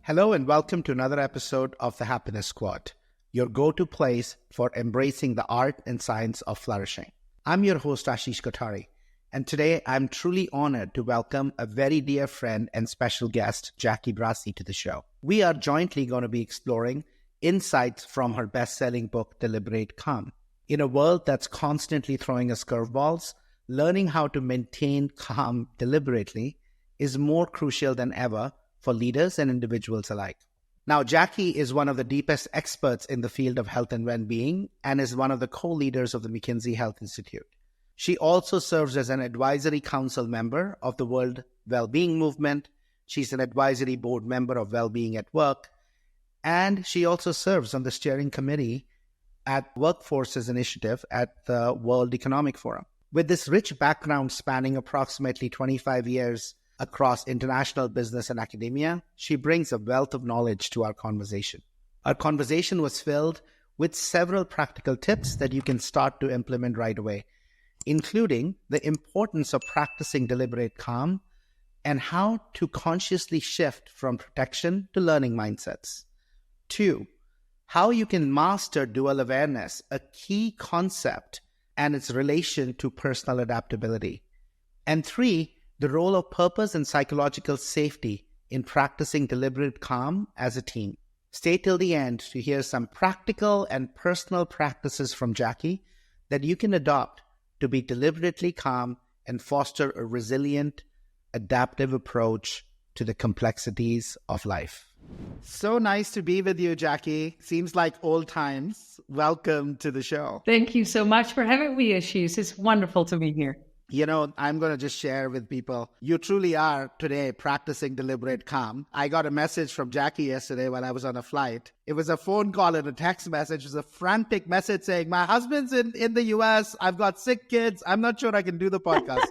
Hello and welcome to another episode of the Happiness Squad, your go-to place for embracing the art and science of flourishing. I'm your host, Ashish Kothari, and today I'm truly honored to welcome a very dear friend and special guest, Jacqui Brassey, to the show. We are jointly going to be exploring insights from her best-selling book, Deliberate Calm. In a world that's constantly throwing us curveballs, learning how to maintain calm deliberately is more crucial than ever for leaders and individuals alike. Now, Jacqui is one of the deepest experts in the field of health and well-being and is one of the co-leaders of the McKinsey Health Institute. She also serves as an advisory council member of the World Wellbeing movement. She's an advisory board member of Wellbeing at Work, and she also serves on the steering committee at Workforces Initiative at the World Economic Forum. With this rich background spanning approximately 25 years across international business and academia, she brings a wealth of knowledge to our conversation. Our conversation was filled with several practical tips that you can start to implement right away, including the importance of practicing deliberate calm and how to consciously shift from protection to learning mindsets. 2, how you can master dual awareness, a key concept, and its relation to personal adaptability. And 3, the role of purpose and psychological safety in practicing deliberate calm as a team. Stay till the end to hear some practical and personal practices from Jacqui that you can adopt to be deliberately calm and foster a resilient, adaptive approach to the complexities of life. So nice to be with you, Jacqui. Seems like old times. Welcome to the show. Thank you so much for having me, Ashish. It's wonderful to be here. You know, I'm going to just share with people, you truly are today practicing deliberate calm. I got a message from Jacqui yesterday while I was on a flight. It was a phone call and a text message. It was a frantic message saying, my husband's in the US. I've got sick kids. I'm not sure I can do the podcast.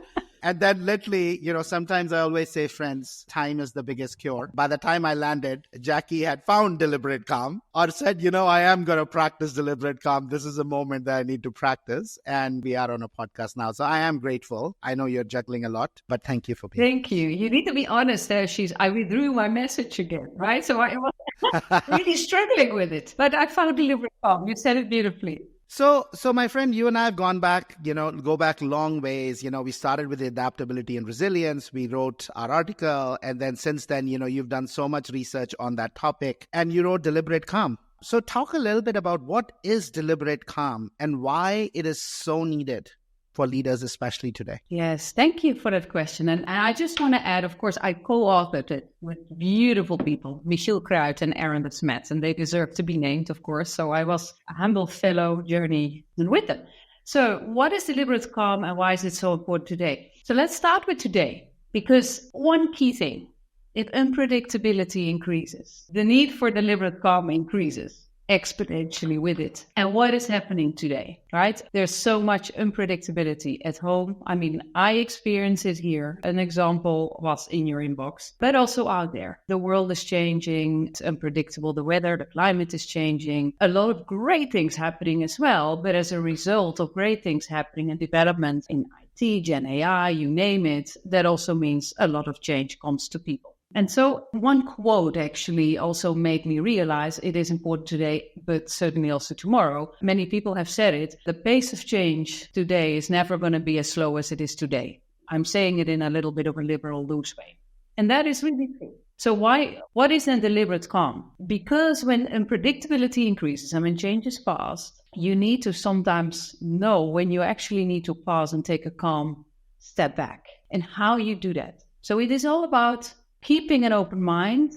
And then literally, sometimes I always say, friends, time is the biggest cure. By the time I landed, Jacqui had found deliberate calm or said, I am going to practice deliberate calm. This is a moment that I need to practice. And we are on a podcast now. So I am grateful. I know you're juggling a lot, but thank you for being Thank you. You need to be honest, Ashish. I withdrew my message again, right? So I was really struggling with it. But I found deliberate calm. You said it beautifully. So my friend, you and I have gone back, go back long ways. We started with adaptability and resilience. We wrote our article. And then since then, you've done so much research on that topic and you wrote Deliberate Calm. So talk a little bit about what is Deliberate Calm and why it is so needed for leaders, especially today. Yes, thank you for that question. And I just want to add, of course, I co-authored it with beautiful people, Michiel Kruijt and Aaron de Smet, and they deserve to be named, of course. So I was a humble fellow journey with them. So what is deliberate calm and why is it so important today? So let's start with today, because one key thing, if unpredictability increases, the need for deliberate calm increases exponentially with it. And what is happening today, right? There's so much unpredictability at home. I mean, I experience it here. An example was in your inbox, but also out there. The world is changing. It's unpredictable. The weather, the climate is changing. A lot of great things happening as well. But as a result of great things happening and development in IT, Gen AI, you name it, that also means a lot of change comes to people. And so one quote actually also made me realize it is important today, but certainly also tomorrow. Many people have said it. The pace of change today is never going to be as slow as it is today. I'm saying it in a little bit of a liberal loose way. And that is really true. So what is then deliberate calm? Because when unpredictability increases and when change is fast, you need to sometimes know when you actually need to pause and take a calm step back and how you do that. So it is all about keeping an open mind,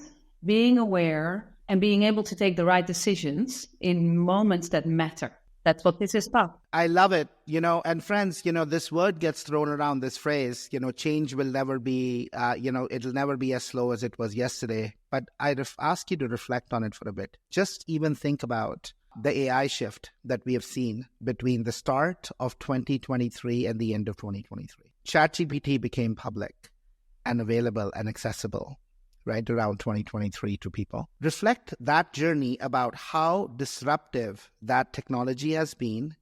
being aware, and being able to take the right decisions in moments that matter. That's what this is about. I love it. And friends, this word gets thrown around, this phrase, change will never be, it'll never be as slow as it was yesterday. But I'd ask you to reflect on it for a bit. Just even think about the AI shift that we have seen between the start of 2023 and the end of 2023. ChatGPT became public and available and accessible right around 2023 to people. Reflect that journey about how disruptive that technology has been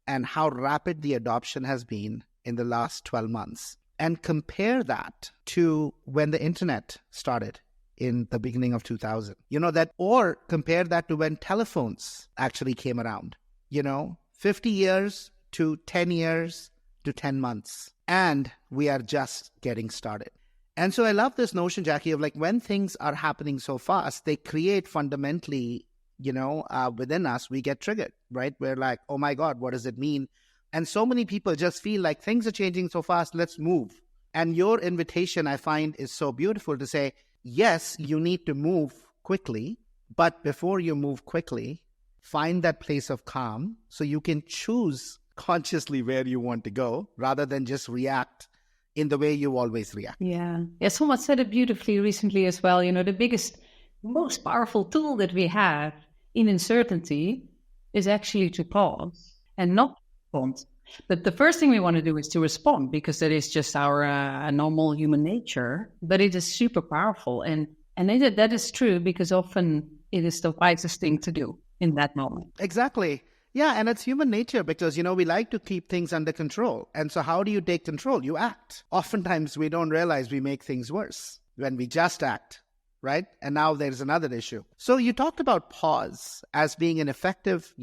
and how rapid the adoption has been in the last 12 months. And compare that to when the internet started in the beginning of 2000. That, or compare that to when telephones actually came around, 50 years to 10 years to 10 months. And we are just getting started. And so I love this notion, Jacqui, of like when things are happening so fast, they create fundamentally, within us, we get triggered, right? We're like, oh my God, what does it mean? And so many people just feel like things are changing so fast, let's move. And your invitation, I find, is so beautiful to say, yes, you need to move quickly, but before you move quickly, find that place of calm so you can choose consciously where you want to go rather than just react in the way you always react. Yeah. Someone said it beautifully recently as well. The biggest, most powerful tool that we have in uncertainty is actually to pause and not respond. But the first thing we want to do is to respond, because that is just our normal human nature. But it is super powerful. And that is true because often it is the wisest thing to do in that moment. Exactly. Yeah, and it's human nature because, we like to keep things under control. And so how do you take control? You act. Oftentimes we don't realize we make things worse when we just act, right? And now there's another issue. So you talked about pause as being an effective,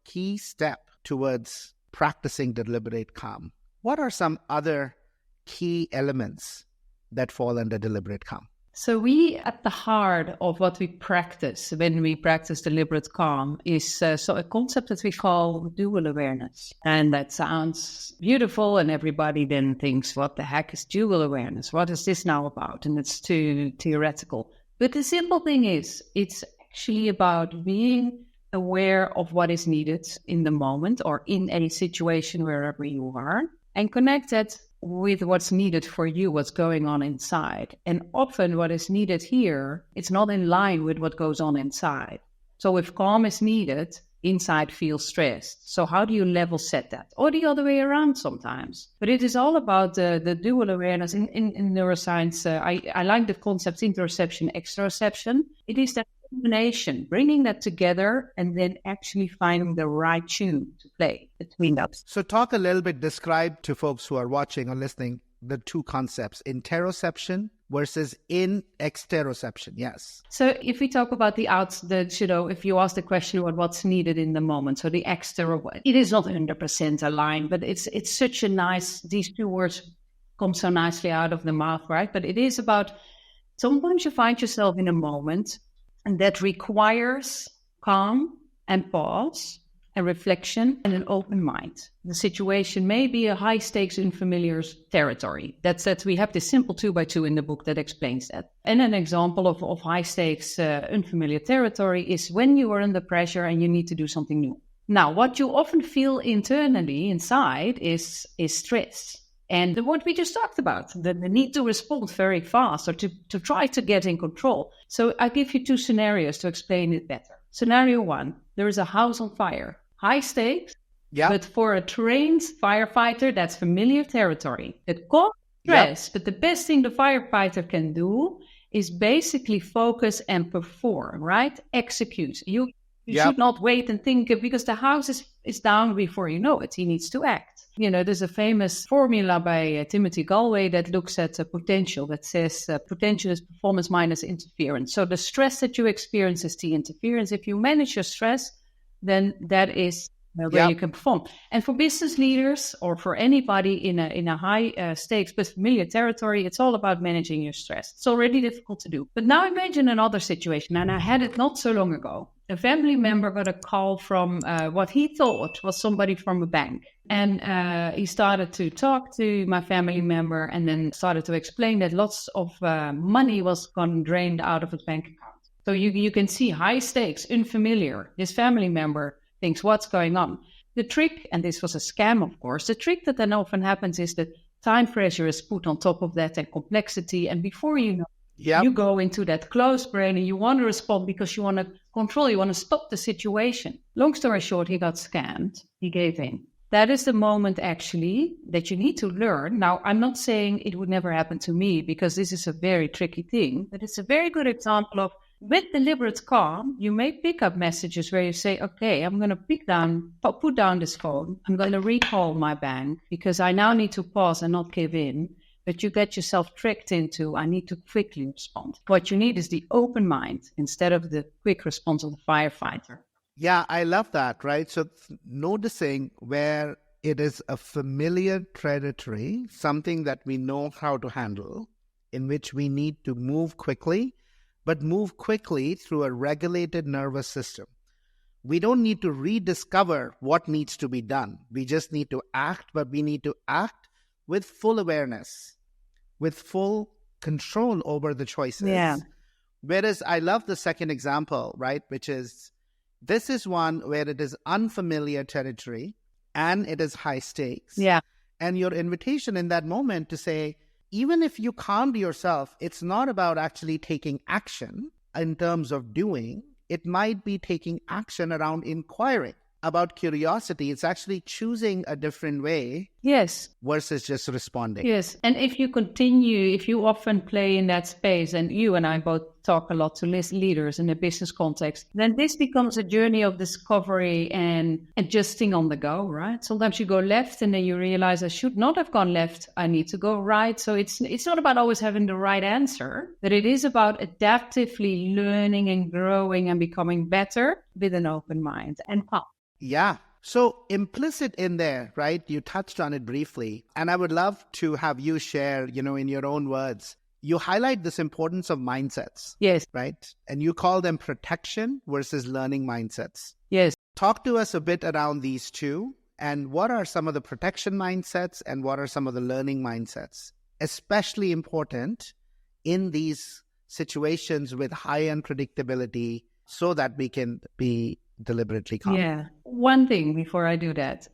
key step towards practicing deliberate calm. What are some other key elements that fall under deliberate calm? So we, at the heart of what we practice when we practice deliberate calm is a concept that we call dual awareness. And that sounds beautiful, and everybody then thinks, what the heck is dual awareness? What is this now about? And it's too theoretical. But the simple thing is, it's actually about being aware of what is needed in the moment or in any situation wherever you are, and connect that with what's needed for you, what's going on inside. And often what is needed here, it's not in line with what goes on inside. So if calm is needed, inside feels stressed. So how do you level set that? Or the other way around sometimes. But it is all about the dual awareness. In neuroscience, I like the concept interoception, exteroception. It is that combination, bringing that together and then actually finding the right tune to play between those. So talk a little bit, describe to folks who are watching or listening the two concepts, interoception versus exteroception. Yes. So if we talk about if you ask the question about what's needed in the moment, so the extero, it is not 100% aligned, but it's such a nice, these two words come so nicely out of the mouth, right? But it is about, sometimes you find yourself in a moment and that requires calm and pause and reflection and an open mind. The situation may be a high-stakes, unfamiliar territory. That's we have this simple 2x2 in the book that explains that. And an example of high-stakes, unfamiliar territory is when you are under pressure and you need to do something new. Now, what you often feel internally inside is stress. And what we just talked about, the need to respond very fast or to try to get in control. So I give you two scenarios to explain it better. Scenario one, there is a house on fire. High stakes, but for a trained firefighter, that's familiar territory. It causes stress, but the best thing the firefighter can do is basically focus and perform, right? Execute. You should not wait and think, because the house is down before you know it. He needs to act. There's a famous formula by Timothy Galway that looks at potential, that says potential is performance minus interference. So the stress that you experience is the interference. If you manage your stress, then that is where you can perform. And for business leaders or for anybody in a high stakes but familiar territory, it's all about managing your stress. It's already difficult to do. But now imagine another situation, and I had it not so long ago. A family member got a call from what he thought was somebody from a bank. And he started to talk to my family member and then started to explain that lots of money was gone drained out of his bank account. So you can see high stakes, unfamiliar. This family member thinks, what's going on? The trick, and this was a scam, of course, the trick that then often happens is that time pressure is put on top of that and complexity. And before you know, you go into that closed brain and you want to respond because you want to control, you want to stop the situation. Long story short, he got scammed. He gave in. That is the moment actually that you need to learn. Now, I'm not saying it would never happen to me because this is a very tricky thing, but it's a very good example of with deliberate calm, you may pick up messages where you say, okay, I'm going to put down this phone. I'm going to recall my bank because I now need to pause and not give in. but you get yourself tricked into, I need to quickly respond. What you need is the open mind instead of the quick response of the firefighter. Yeah, I love that, right? So noticing where it is a familiar territory, something that we know how to handle, in which we need to move quickly, but move quickly through a regulated nervous system. We don't need to rediscover what needs to be done. We just need to act, but we need to act with full awareness, with full control over the choices. Yeah. Whereas I love the second example, right? Which is, this is one where it is unfamiliar territory and it is high stakes. Yeah. And your invitation in that moment to say, even if you calm yourself, it's not about actually taking action in terms of doing. It might be taking action around inquiring, about curiosity. It's actually choosing a different way. Yes. Versus just responding. Yes. And if you often play in that space, and you and I both talk a lot to leaders in a business context, then this becomes a journey of discovery and adjusting on the go, right? Sometimes you go left and then you realize I should not have gone left. I need to go right. So it's not about always having the right answer, but it is about adaptively learning and growing and becoming better with an open mind and calm. Yeah. So implicit in there, right? You touched on it briefly, and I would love to have you share, in your own words, you highlight this importance of mindsets. Yes. Right? And you call them protection versus learning mindsets. Yes. Talk to us a bit around these two, and what are some of the protection mindsets and what are some of the learning mindsets, especially important in these situations with high unpredictability so that we can be deliberately calm. Yeah. One thing before I do that,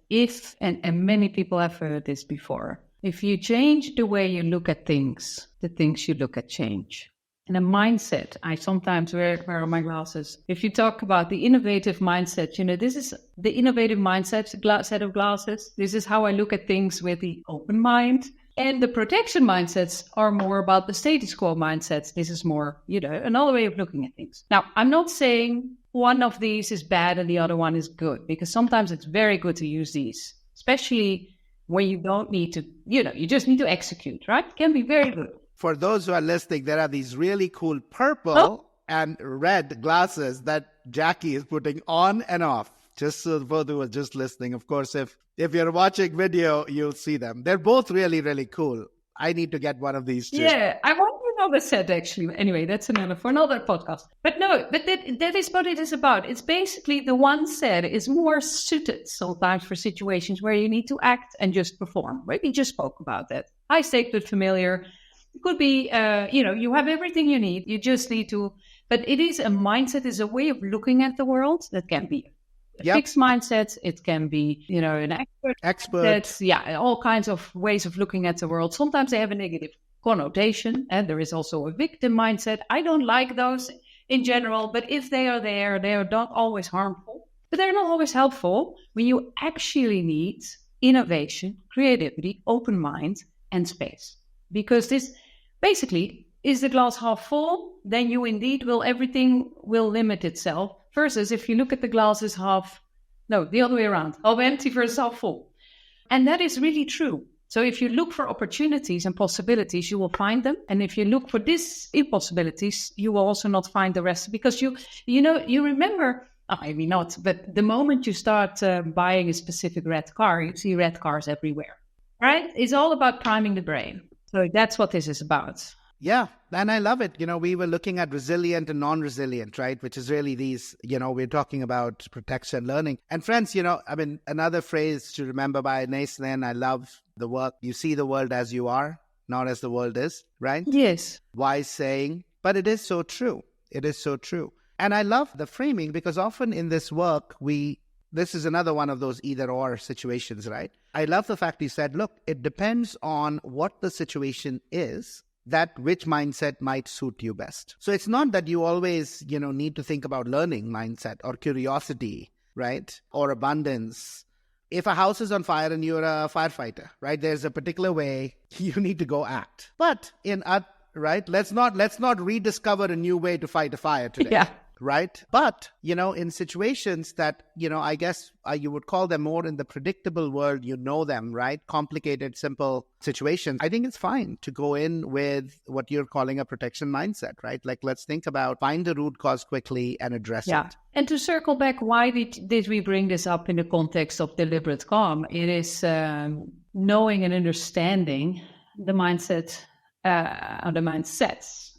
and many people have heard this before, if you change the way you look at things, the things you look at change. And a mindset, I sometimes wear my glasses. If you talk about the innovative mindset, this is the innovative mindset, set of glasses. This is how I look at things with the open mind. And the protection mindsets are more about the status quo mindsets. This is more, another way of looking at things. Now, I'm not saying one of these is bad and the other one is good, because sometimes it's very good to use these, especially when you don't need to, you just need to execute, right? It can be very good. For those who are listening, there are these really cool purple and red glasses that Jacqui is putting on and off. Just so for those who are just listening, of course, if you're watching video, you'll see them. They're both really, really cool. I need to get one of these too. Yeah, I want another set actually. Anyway, that's for another podcast. But that is what it is about. It's basically the one set is more suited sometimes for situations where you need to act and just perform. Right? We just spoke about that. High stakes but familiar. It could be, you have everything you need. You just need to, but it is a mindset, is a way of looking at the world that can be fixed mindset. It can be, an expert. Yeah, all kinds of ways of looking at the world. Sometimes they have a negative connotation, and there is also a victim mindset. I don't like those in general, but if they are there, they are not always harmful, but they're not always helpful when you actually need innovation, creativity, open mind, and space. Because this basically is the glass half full, then you indeed everything will limit itself. Versus if you look at the glass as the other way around, half empty versus half full. And that is really true. So if you look for opportunities and possibilities, you will find them. And if you look for these impossibilities, you will also not find the rest. Because you remember, maybe not, but the moment you start buying a specific red car, you see red cars everywhere, right? It's all about priming the brain. So that's what this is about. Yeah. And I love it. We were looking at resilient and non-resilient, right? Which is really these, we're talking about protection, learning. And friends, another phrase to remember by Naislen, I love the work. You see the world as you are, not as the world is, right? Yes. Wise saying, but it is so true. It is so true. And I love the framing because often in this work, this is another one of those either or situations, right? I love the fact you said, look, it depends on what the situation is, that which mindset might suit you best. So it's not that you always, need to think about learning mindset or curiosity, right? Or abundance. If a house is on fire and you're a firefighter, right? There's a particular way you need to go act. But right? Let's not rediscover a new way to fight a fire today. Yeah. right? But, in situations that, I guess you would call them more in the predictable world, them, right? Complicated, simple situations. I think it's fine to go in with what you're calling a protection mindset, right? Like, let's think about find the root cause quickly and address it. And to circle back, why did we bring this up in the context of deliberate calm? It is knowing and understanding the mindset, or the mindsets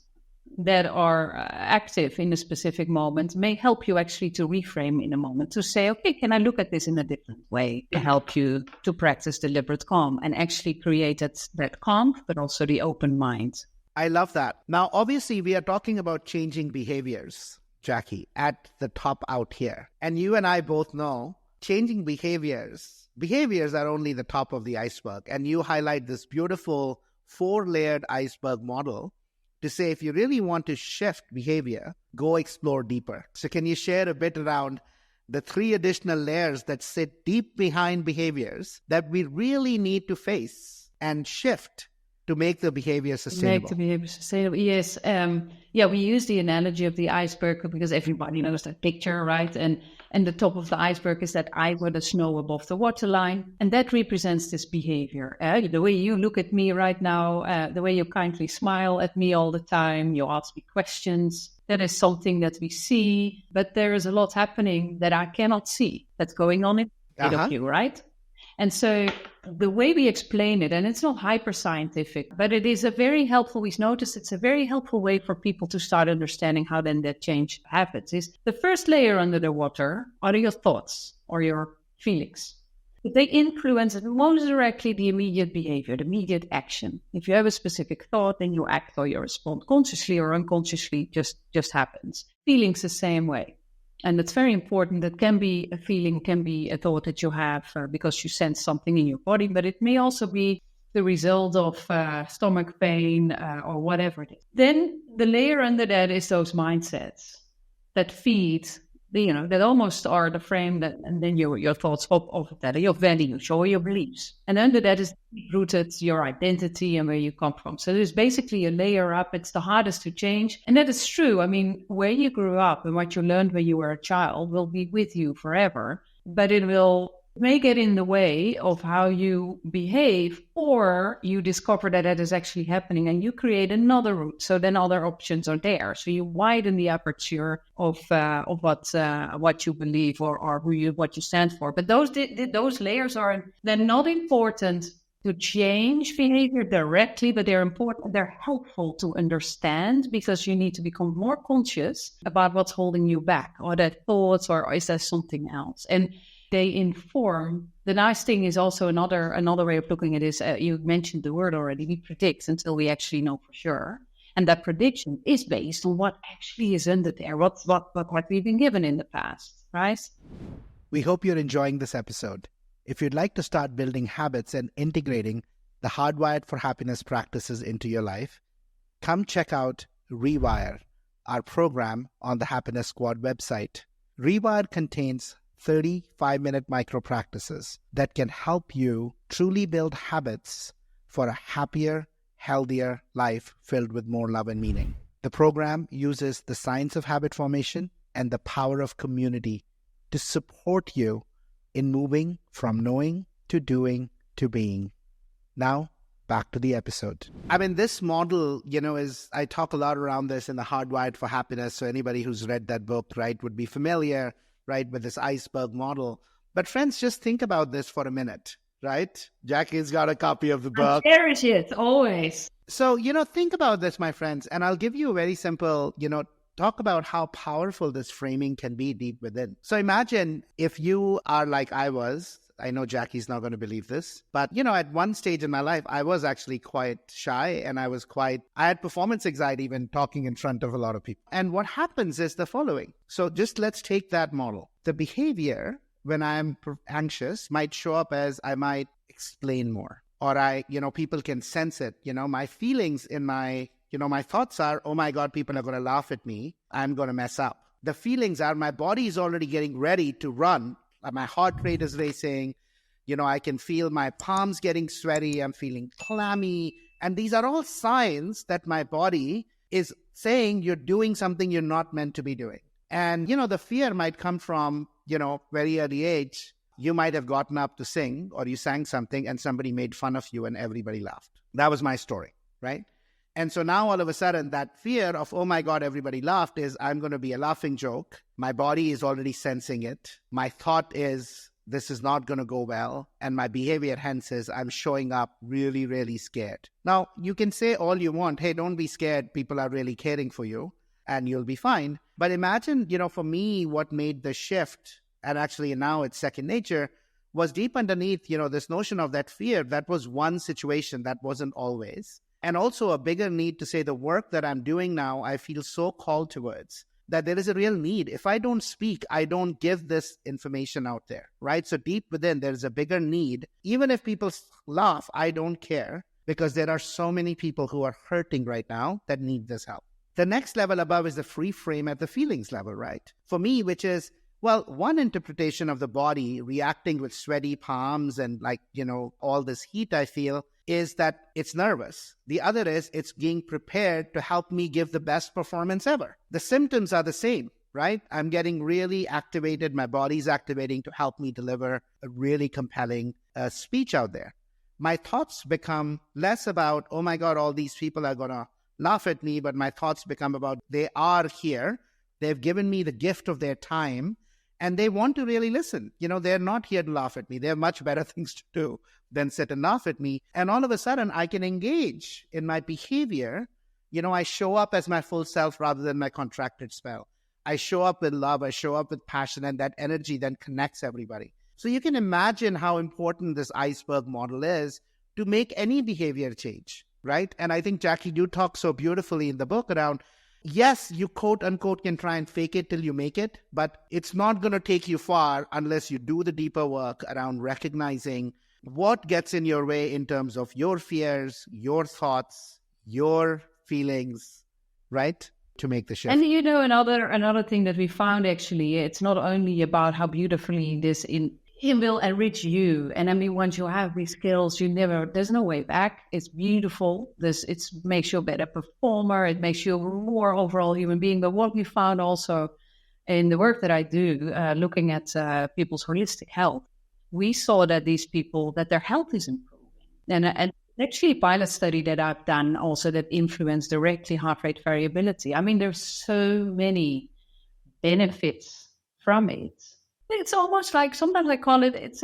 that are active in a specific moment may help you actually to reframe in a moment, to say, okay, can I look at this in a different way to help you to practice deliberate calm and actually create that calm, but also the open mind. I love that. Now, obviously, we are talking about changing behaviors, Jacqui, at the top out here. And you and I both know changing behaviors are only the top of the iceberg. And you highlight this beautiful 4-layered iceberg model to say, if you really want to shift behavior, go explore deeper. So can you share a bit around the 3 additional layers that sit deep behind behaviors that we really need to face and shift to make the behavior sustainable? Make the behavior sustainable, yes. We use the analogy of the iceberg because everybody knows that picture, right? And the top of the iceberg is that eye with the snow above the waterline. And that represents this behavior. The way you look at me right now, the way you kindly smile at me all the time, you ask me questions. That is something that we see, but there is a lot happening that I cannot see that's going on inside of you, right? And so the way we explain it, and it's not hyper scientific, but it is a very helpful, we've noticed it's a very helpful way for people to start understanding how then that change happens, is the first layer under the water are your thoughts or your feelings. But they influence most directly the immediate behavior, the immediate action. If you have a specific thought, then you act or you respond consciously or unconsciously, just happens. Feelings the same way. And it's very important. That can be a feeling, can be a thought that you have because you sense something in your body, but it may also be the result of stomach pain or whatever it is. Then the layer under that is those mindsets that feed, that almost are the frame that, and then your thoughts hop over that, your values or your beliefs. And under that is rooted your identity and where you come from. So there's basically a layer up. It's the hardest to change. And that is true. I mean, where you grew up and what you learned when you were a child will be with you forever, but it may get in the way of how you behave, or you discover that is actually happening and you create another route. So then other options are there. So you widen the aperture of what you believe or what you stand for. But those layers they're not important to change behavior directly, but they're important. They're helpful to understand because you need to become more conscious about what's holding you back, or that thoughts, or is there something else? And they inform. The nice thing is also another way of looking at it is, you mentioned the word already, we predict until we actually know for sure. And that prediction is based on what actually is under there, what we've been given in the past, right? We hope you're enjoying this episode. If you'd like to start building habits and integrating the Hardwired for Happiness practices into your life, come check out Rewire, our program on the Happiness Squad website. Rewire contains 30 5-minute micro practices that can help you truly build habits for a happier, healthier life filled with more love and meaning. The program uses the science of habit formation and the power of community to support you in moving from knowing to doing to being. Now, back to the episode. I mean, this model, I talk a lot around this in the Hardwired for Happiness. So anybody who's read that book, right, would be familiar, right, with this iceberg model. But friends, just think about this for a minute, right? Jacqui's got a copy of the book. I cherish it, always. So, think about this, my friends, and I'll give you a very simple, talk about how powerful this framing can be deep within. So imagine if you are like I was. I know Jacqui's not going to believe this, but at one stage in my life, I was actually quite shy and I had performance anxiety when talking in front of a lot of people. And what happens is the following. So just let's take that model. The behavior when I'm anxious might show up as I might explain more, or people can sense it. My feelings in my thoughts are, oh my God, people are going to laugh at me. I'm going to mess up. The feelings are my body is already getting ready to run. My heart rate is racing. I can feel my palms getting sweaty. I'm feeling clammy. And these are all signs that my body is saying you're doing something you're not meant to be doing. And, the fear might come from, very early age. You might have gotten up to sing or you sang something and somebody made fun of you and everybody laughed. That was my story, right? And so now all of a sudden that fear of, oh my God, everybody laughed is I'm going to be a laughing joke. My body is already sensing it. My thought is this is not going to go well. And my behavior hence is I'm showing up really, really scared. Now you can say all you want. Hey, don't be scared. People are really caring for you and you'll be fine. But imagine, for me, what made the shift, and actually now it's second nature, was deep underneath, this notion of that fear. That was one situation, that wasn't always. And also a bigger need to say the work that I'm doing now, I feel so called towards that there is a real need. If I don't speak, I don't give this information out there, right? So deep within, there's a bigger need. Even if people laugh, I don't care because there are so many people who are hurting right now that need this help. The next level above is the free frame at the feelings level, right? For me, which is, well, one interpretation of the body reacting with sweaty palms and all this heat I feel is that it's nervous. The other is it's being prepared to help me give the best performance ever. The symptoms are the same, right? I'm getting really activated. My body's activating to help me deliver a really compelling speech out there. My thoughts become less about, oh my God, all these people are going to laugh at me, but my thoughts become about they are here. They've given me the gift of their time. And they want to really listen. They're not here to laugh at me. They have much better things to do than sit and laugh at me. And all of a sudden, I can engage in my behavior. I show up as my full self rather than my contracted spell. I show up with love. I show up with passion. And that energy then connects everybody. So you can imagine how important this iceberg model is to make any behavior change, right? And I think, Jacqui, you talk so beautifully in the book around, yes, you quote unquote can try and fake it till you make it, but it's not going to take you far unless you do the deeper work around recognizing what gets in your way in terms of your fears, your thoughts, your feelings, right? To make the shift. And another thing that we found actually, it's not only about how beautifully it will enrich you. And I mean, once you have these skills, there's no way back. It's beautiful. It makes you a better performer. It makes you a more overall human being. But what we found also in the work that I do, looking at people's holistic health, we saw that these people, that their health is improving. And actually a pilot study that I've done also that influenced directly heart rate variability. I mean, there's so many benefits from it. It's almost like, sometimes I call it, it's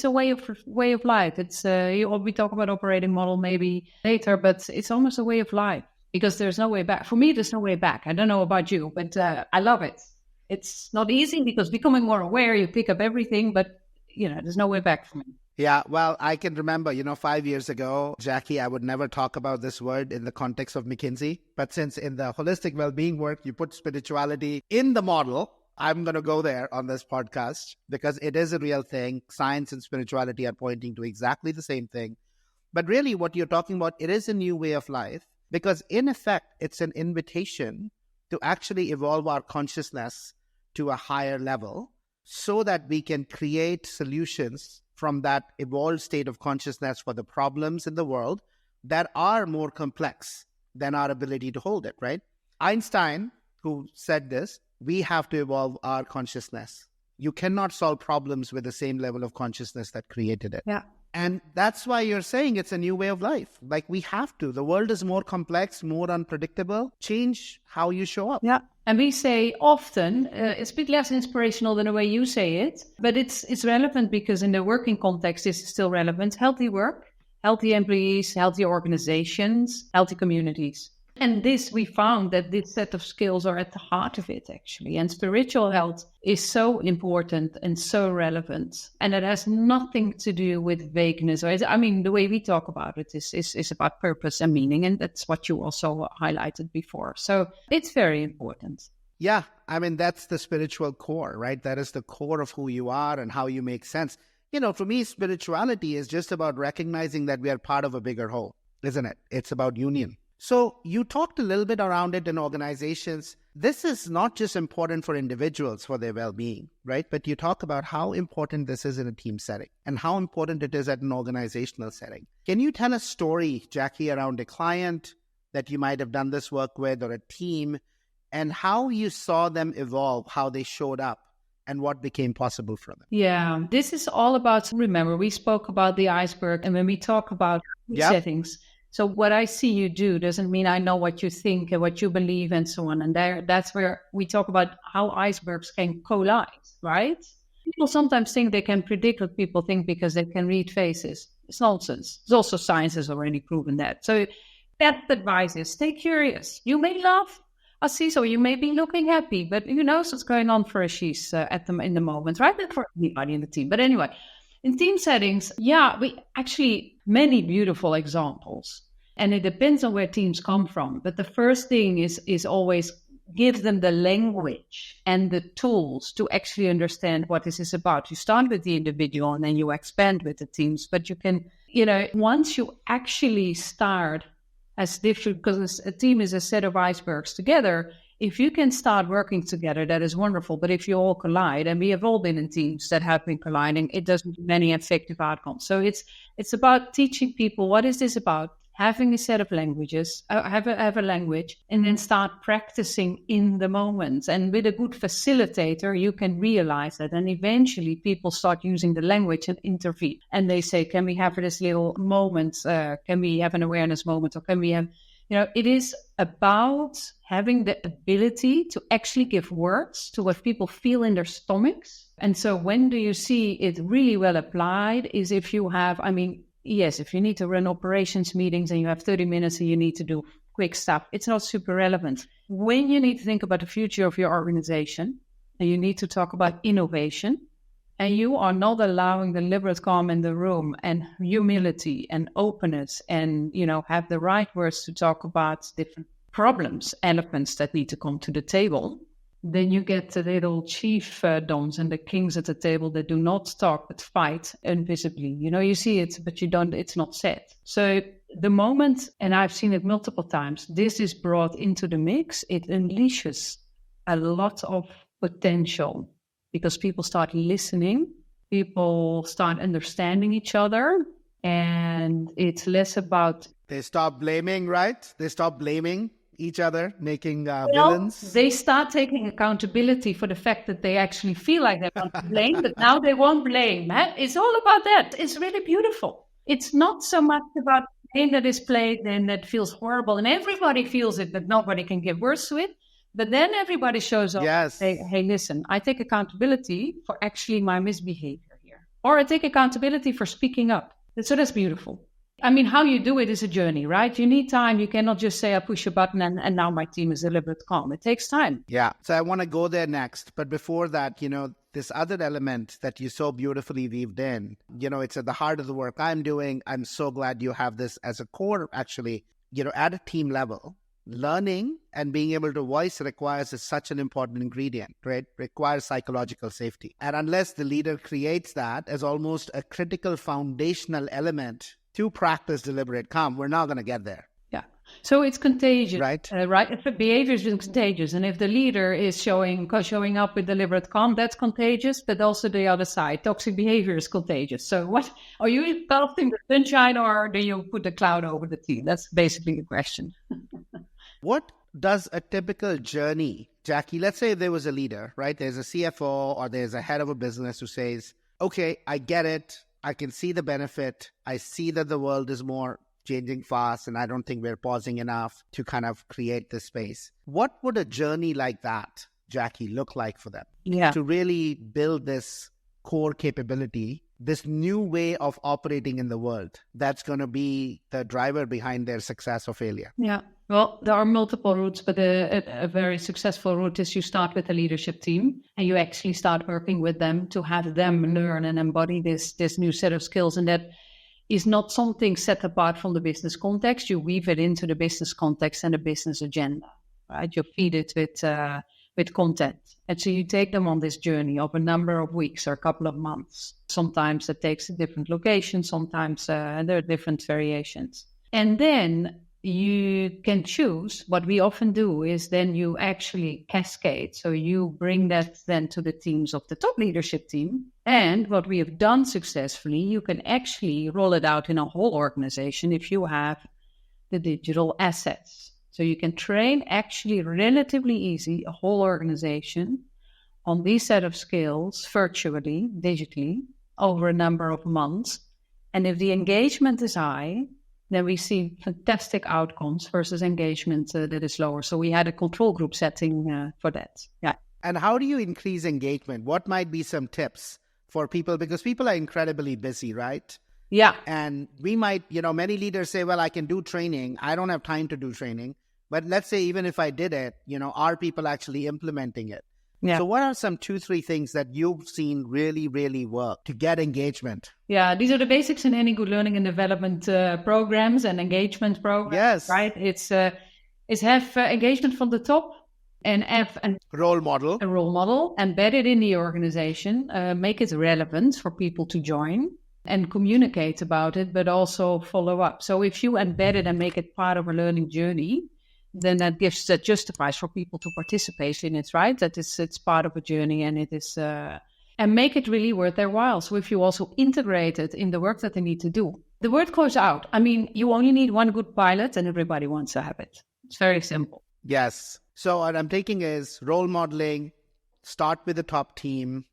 a way of life. It's we talk about operating model maybe later, but it's almost a way of life because there's no way back. For me, there's no way back. I don't know about you, but I love it. It's not easy because becoming more aware, you pick up everything, but there's no way back for me. Yeah, well, I can remember, 5 years ago, Jacqui, I would never talk about this word in the context of McKinsey. But since in the holistic well-being work, you put spirituality in the model, I'm going to go there on this podcast because it is a real thing. Science and spirituality are pointing to exactly the same thing. But really what you're talking about, it is a new way of life because in effect, it's an invitation to actually evolve our consciousness to a higher level so that we can create solutions from that evolved state of consciousness for the problems in the world that are more complex than our ability to hold it, right? Einstein, who said this, we have to evolve our consciousness. You cannot solve problems with the same level of consciousness that created it. Yeah. And that's why you're saying it's a new way of life. Like we have to. The world is more complex, more unpredictable. Change how you show up. Yeah. And we say often, it's a bit less inspirational than the way you say it, but it's relevant because in the working context, this is still relevant. Healthy work, healthy employees, healthy organizations, healthy communities. And we found that this set of skills are at the heart of it, actually. And spiritual health is so important and so relevant. And it has nothing to do with vagueness. I mean, the way we talk about it is about purpose and meaning. And that's what you also highlighted before. So it's very important. Yeah. I mean, that's the spiritual core, right? That is the core of who you are and how you make sense. For me, spirituality is just about recognizing that we are part of a bigger whole, isn't it? It's about union. So you talked a little bit around it in organizations. This is not just important for individuals for their well-being, right? But you talk about how important this is in a team setting and how important it is at an organizational setting. Can you tell a story, Jacqui, around a client that you might have done this work with or a team and how you saw them evolve, how they showed up, and what became possible for them. Yeah, this is all about, remember, we spoke about the iceberg, and when we talk about settings, so what I see you do doesn't mean I know what you think and what you believe and so on. And that's where we talk about how icebergs can collide, right? People sometimes think they can predict what people think because they can read faces. It's nonsense. It's also science has already proven that. So that advice is stay curious. You may laugh, Ashish, or you may be looking happy, but who knows what's going on for Ashish in the moment, right? And for anybody in the team. But anyway, in team settings, we actually many beautiful examples. And it depends on where teams come from. But the first thing is always give them the language and the tools to actually understand what this is about. You start with the individual and then you expand with the teams. But you can, once you actually start as different, because a team is a set of icebergs together, if you can start working together, that is wonderful. But if you all collide, and we have all been in teams that have been colliding, it doesn't have any effective outcomes. So it's about teaching people, what is this about? Having a set of languages, have a language, and then start practicing in the moment. And with a good facilitator, you can realize that. And eventually people start using the language and intervene. And they say, can we have this little moment? Can we have an awareness moment? Or can we have, it is about having the ability to actually give words to what people feel in their stomachs. And so when do you see it really well applied is if you have, yes, if you need to run operations meetings and you have 30 minutes and you need to do quick stuff, it's not super relevant. When you need to think about the future of your organization and you need to talk about innovation and you are not allowing deliberate calm in the room and humility and openness and, have the right words to talk about different problems, elephants that need to come to the table, then you get the little chief dons and the kings at the table that do not talk but fight invisibly. You see it, but you don't. It's not said. So the moment, and I've seen it multiple times, this is brought into the mix, it unleashes a lot of potential because people start listening, people start understanding each other, and it's less about... They stop blaming, right? They stop blaming each other, making villains. They start taking accountability for the fact that they actually feel like they want to blame, but now they won't blame. It's all about that. It's really beautiful. It's not so much about blame that is played and that feels horrible, and everybody feels it, but nobody can give words to it. But then everybody shows up and say, hey, listen, I take accountability for actually my misbehavior here. Or I take accountability for speaking up. So that's beautiful. How you do it is a journey, right? You need time. You cannot just say, I push a button and now my team is deliberate calm. It takes time. Yeah. So I want to go there next. But before that, this other element that you so beautifully weaved in, it's at the heart of the work I'm doing. I'm so glad you have this as a core, actually, at a team level. Learning and being able to voice requires such an important ingredient, right? Requires psychological safety. And unless the leader creates that as almost a critical foundational element to practice deliberate calm, we're not going to get there. Yeah. So it's contagious, right? Right. If the behavior is contagious, and if the leader is showing up with deliberate calm, that's contagious. But also the other side, toxic behavior is contagious. So what are you engulfing the sunshine, or do you put the cloud over the team? That's basically the question. What does a typical journey, Jacqui? Let's say there was a leader, right? There's a CFO or there's a head of a business who says, "Okay, I get it. I can see the benefit. I see that the world is more changing fast, and I don't think we're pausing enough to kind of create this space." What would a journey like that, Jacqui, look like for them? Yeah. To really build this core capability, this new way of operating in the world that's going to be the driver behind their success or failure? Yeah. Well, there are multiple routes, but a very successful route is you start with a leadership team and you actually start working with them to have them learn and embody this new set of skills. And that is not something set apart from the business context. You weave it into the business context and the business agenda, right? You feed it with content. And so you take them on this journey of a number of weeks or a couple of months. Sometimes it takes a different location. Sometimes there are different variations. And then you can choose. What we often do is then you actually cascade. So you bring that then to the teams of the top leadership team. And what we have done successfully, you can actually roll it out in a whole organization if you have the digital assets. So you can train actually relatively easy a whole organization on these set of skills virtually, digitally, over a number of months. And if the engagement is high, then we see fantastic outcomes versus engagement that is lower. So we had a control group setting for that. Yeah. And how do you increase engagement? What might be some tips for people? Because people are incredibly busy, right? Yeah. And we might, many leaders say, well, I can do training. I don't have time to do training. But let's say even if I did it, are people actually implementing it? Yeah. So what are some 2-3 things that you've seen really, really work to get engagement? Yeah, these are the basics in any good learning and development programs and engagement programs. Yes. Right? It's have engagement from the top and have a role model embedded in the organization, make it relevant for people to join and communicate about it, but also follow up. So if you embed it and make it part of a learning journey, then that justifies for people to participate in it, right? That it's part of a journey and it is, and make it really worth their while. So if you also integrate it in the work that they need to do, the word goes out. I mean, you only need one good pilot and everybody wants to have it. It's very simple. Yes. So what I'm thinking is role modeling, start with the top team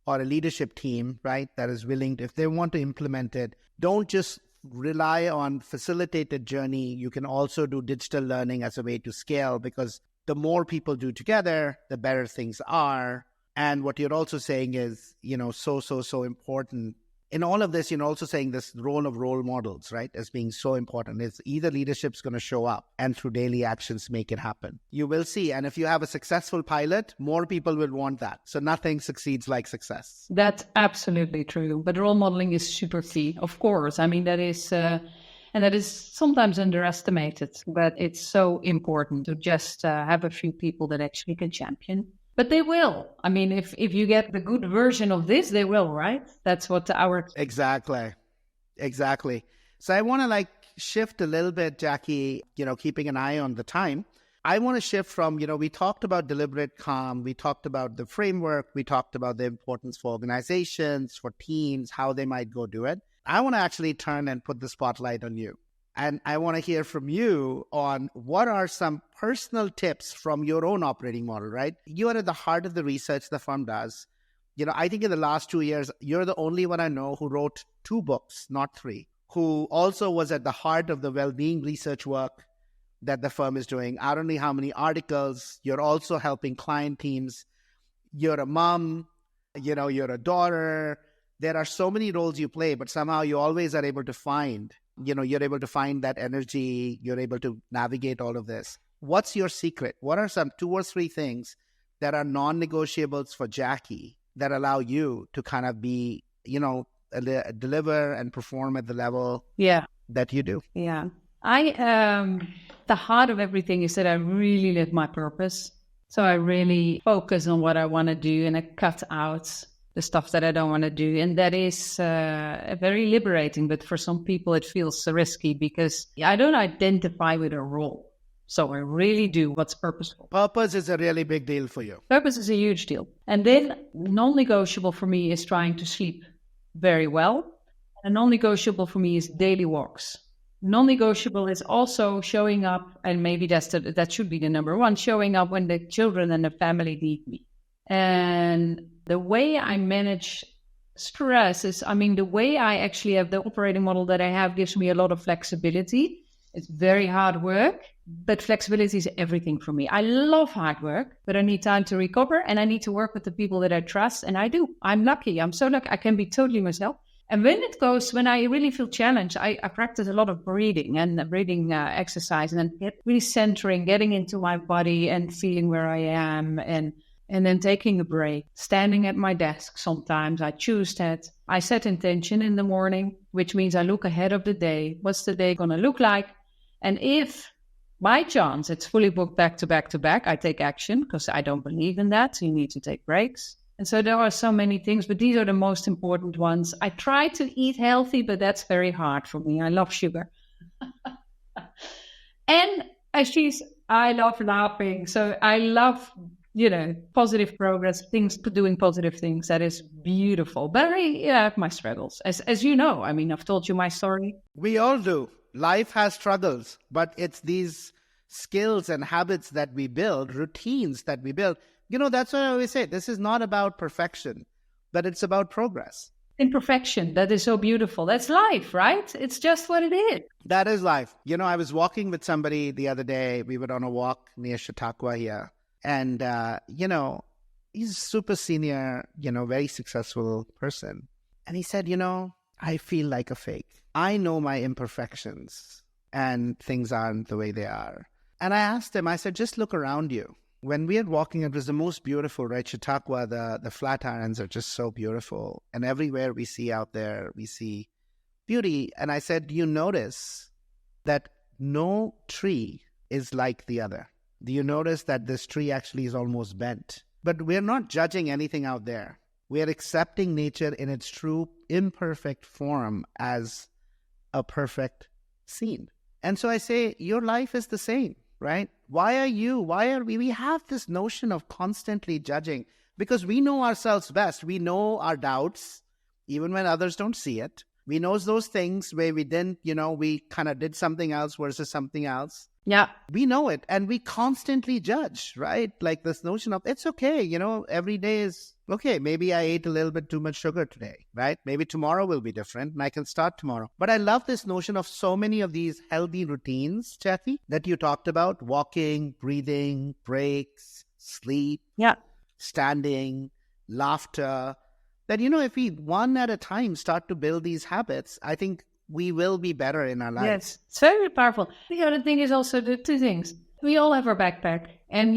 or a leadership team, right? That is willing to, if they want to implement it, don't just rely on facilitated journey. You can also do digital learning as a way to scale, because the more people do together, the better things are. And what you're also saying is, so important. In all of this, you're also saying this role of role models, right, as being so important. It's either leadership's going to show up and through daily actions make it happen. You will see. And if you have a successful pilot, more people will want that. So nothing succeeds like success. That's absolutely true. But role modeling is super key, of course. I mean, that is, and that is sometimes underestimated, but it's so important to just have a few people that actually can champion. But they will. I mean, if you get the good version of this, they will, right? That's what our... Exactly. So I want to shift a little bit, Jacqui, keeping an eye on the time. I want to shift from, we talked about deliberate calm. We talked about the framework. We talked about the importance for organizations, for teams, how they might go do it. I want to actually turn and put the spotlight on you. And I want to hear from you on what are some personal tips from your own operating model, right? You are at the heart of the research the firm does. I think in the last 2 years, you're the only one I know who wrote 2 books, not 3, who also was at the heart of the Wellbeing research work that the firm is doing. I don't know how many articles. You're also helping client teams. You're a mom, you're a daughter. There are so many roles you play, but somehow you always are able to find you're able to find that energy. You're able to navigate all of this. What's your secret? What are some 2 or 3 things that are non-negotiables for Jacqui that allow you to kind of be, deliver and perform at the level that you do? Yeah. The heart of everything is that I really live my purpose. So I really focus on what I want to do and I cut out the stuff that I don't want to do. And that is very liberating. But for some people, it feels risky because I don't identify with a role. So I really do what's purposeful. Purpose is a really big deal for you. Purpose is a huge deal. And then non-negotiable for me is trying to sleep very well. And non-negotiable for me is daily walks. Non-negotiable is also showing up, and maybe that should be the number one, showing up when the children and the family need me. And the way I manage stress is, the way I actually have the operating model that I have gives me a lot of flexibility. It's very hard work, but flexibility is everything for me. I love hard work, but I need time to recover and I need to work with the people that I trust. And I do. I'm lucky. I'm so lucky. I can be totally myself. And when I really feel challenged, I practice a lot of breathing exercise and get really centering, getting into my body and feeling where I am and then taking a break, standing at my desk. Sometimes I choose that. I set intention in the morning, which means I look ahead of the day. What's the day going to look like? And if by chance it's fully booked back to back to back, I take action because I don't believe in that. So you need to take breaks. And so there are so many things, but these are the most important ones. I try to eat healthy, but that's very hard for me. I love sugar. And Ashish, I love laughing. So I love, positive progress, doing positive things. That is beautiful. But I have my struggles. As you know, I've told you my story. We all do. Life has struggles, but it's these skills and habits that we build, routines that we build. That's what I always say. This is not about perfection, but it's about progress. Imperfection. That is so beautiful. That's life, right? It's just what it is. That is life. I was walking with somebody the other day. We were on a walk near Chautauqua here. And, he's a super senior, very successful person. And he said, I feel like a fake. I know my imperfections and things aren't the way they are. And I asked him, I said, just look around you. When we are walking, it was the most beautiful, right? Chautauqua, the Flatirons are just so beautiful. And everywhere we see out there, we see beauty. And I said, do you notice that no tree is like the other? Do you notice that this tree actually is almost bent? But we're not judging anything out there. We are accepting nature in its true imperfect form as a perfect scene. And so I say, your life is the same, right? Why are we have this notion of constantly judging because we know ourselves best. We know our doubts, even when others don't see it. We know those things where we didn't, we kind of did something else versus something else. Yeah. We know it and we constantly judge, right? Like this notion of it's okay, every day is okay. Maybe I ate a little bit too much sugar today, right? Maybe tomorrow will be different and I can start tomorrow. But I love this notion of so many of these healthy routines, Jacqui, that you talked about: walking, breathing, breaks, sleep, standing, laughter. That, if we one at a time start to build these habits, I think we will be better in our lives. Yes, it's very powerful. The other thing is also the two things. We all have our backpack. And,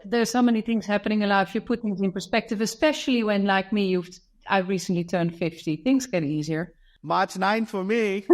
there's so many things happening in life. You put things in perspective, especially when, like me, I recently turned 50. Things get easier. March 9 for me.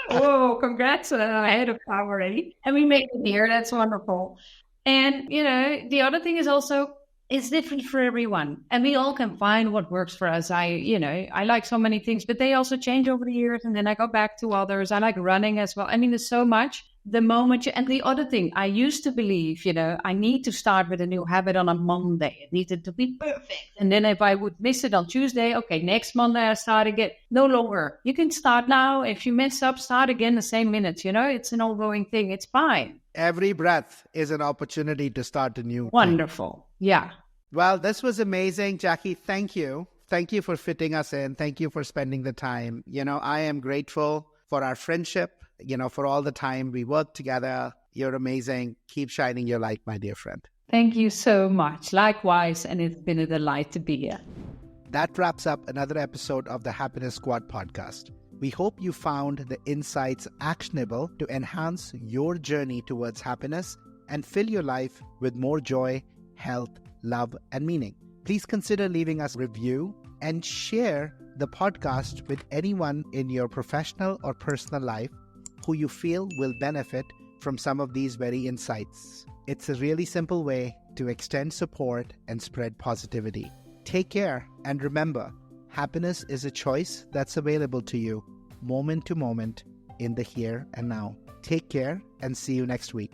Whoa, congrats. Ahead of time already. And we made it here. That's wonderful. And, the other thing is also, it's different for everyone. And we all can find what works for us. I like so many things, but they also change over the years. And then I go back to others. I like running as well. I mean, there's so much. The moment and the other thing, I used to believe, I need to start with a new habit on a Monday. It needed to be perfect. And then if I would miss it on Tuesday, okay, next Monday I start again. No longer. You can start now. If you mess up, start again the same minutes. It's an ongoing thing. It's fine. Every breath is an opportunity to start a new Wonderful. Thing. Yeah. Well, this was amazing, Jacqui. Thank you. Thank you for fitting us in. Thank you for spending the time. I am grateful for our friendship, for all the time we worked together. You're amazing. Keep shining your light, my dear friend. Thank you so much. Likewise, and it's been a delight to be here. That wraps up another episode of the Happiness Squad podcast. We hope you found the insights actionable to enhance your journey towards happiness and fill your life with more joy, health, love, and meaning. Please consider leaving us a review and share the podcast with anyone in your professional or personal life who you feel will benefit from some of these very insights. It's a really simple way to extend support and spread positivity. Take care, and remember, happiness is a choice that's available to you moment to moment in the here and now. Take care and see you next week.